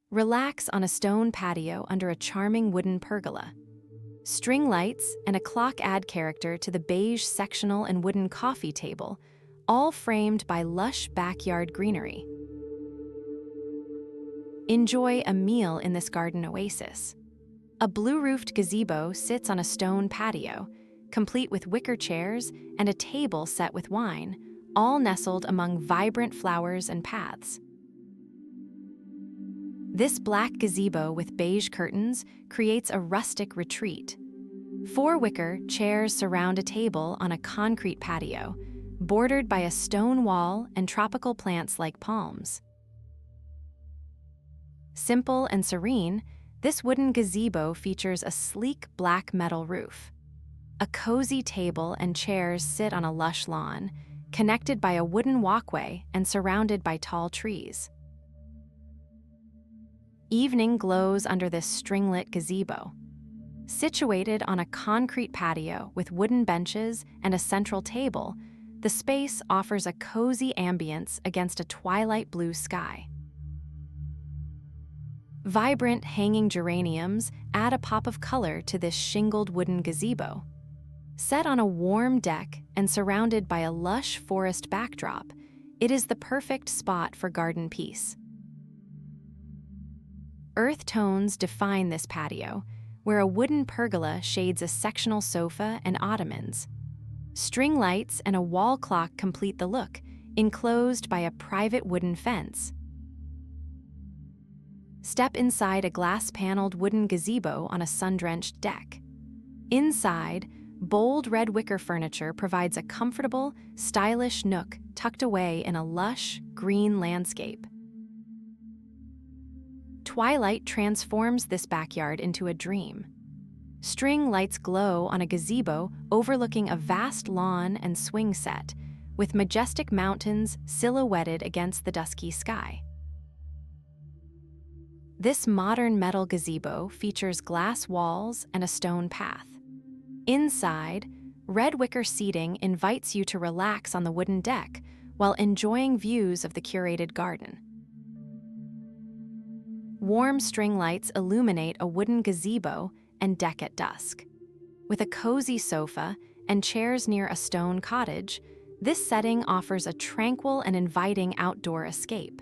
Relax on a stone patio under a charming wooden pergola. String lights and a clock add character to the beige sectional and wooden coffee table, all framed by lush backyard greenery. Enjoy a meal in this garden oasis. A blue-roofed gazebo sits on a stone patio, complete with wicker chairs and a table set with wine, all nestled among vibrant flowers and paths. This black gazebo with beige curtains creates a rustic retreat. 4 wicker chairs surround a table on a concrete patio, bordered by a stone wall and tropical plants like palms. Simple and serene, this wooden gazebo features a sleek black metal roof. A cozy table and chairs sit on a lush lawn, connected by a wooden walkway and surrounded by tall trees. Evening glows under this string-lit gazebo. Situated on a concrete patio with wooden benches and a central table, the space offers a cozy ambience against a twilight blue sky. Vibrant hanging geraniums add a pop of color to this shingled wooden gazebo. Set on a warm deck and surrounded by a lush forest backdrop, it is the perfect spot for garden peace. Earth tones define this patio, where a wooden pergola shades a sectional sofa and ottomans. String lights and a wall clock complete the look, enclosed by a private wooden fence. Step inside a glass-paneled wooden gazebo on a sun-drenched deck. Inside, bold red wicker furniture provides a comfortable, stylish nook tucked away in a lush, green landscape. Twilight transforms this backyard into a dream. String lights glow on a gazebo overlooking a vast lawn and swing set, with majestic mountains silhouetted against the dusky sky. This modern metal gazebo features glass walls and a stone path. Inside, red wicker seating invites you to relax on the wooden deck while enjoying views of the curated garden. Warm string lights illuminate a wooden gazebo and deck at dusk. With a cozy sofa and chairs near a stone cottage, this setting offers a tranquil and inviting outdoor escape.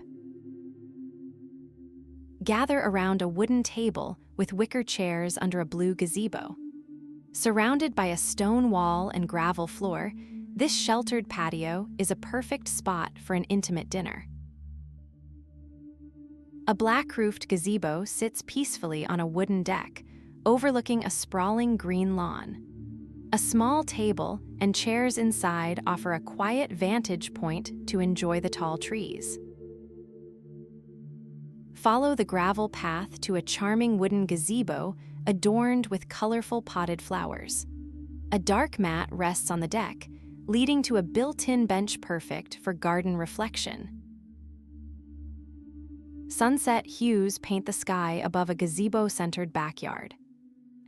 Gather around a wooden table with wicker chairs under a blue gazebo. Surrounded by a stone wall and gravel floor, this sheltered patio is a perfect spot for an intimate dinner. A black-roofed gazebo sits peacefully on a wooden deck, overlooking a sprawling green lawn. A small table and chairs inside offer a quiet vantage point to enjoy the tall trees. Follow the gravel path to a charming wooden gazebo adorned with colorful potted flowers. A dark mat rests on the deck, leading to a built-in bench perfect for garden reflection. Sunset hues paint the sky above a gazebo-centered backyard.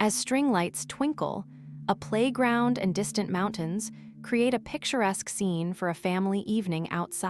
As string lights twinkle, a playground and distant mountains create a picturesque scene for a family evening outside.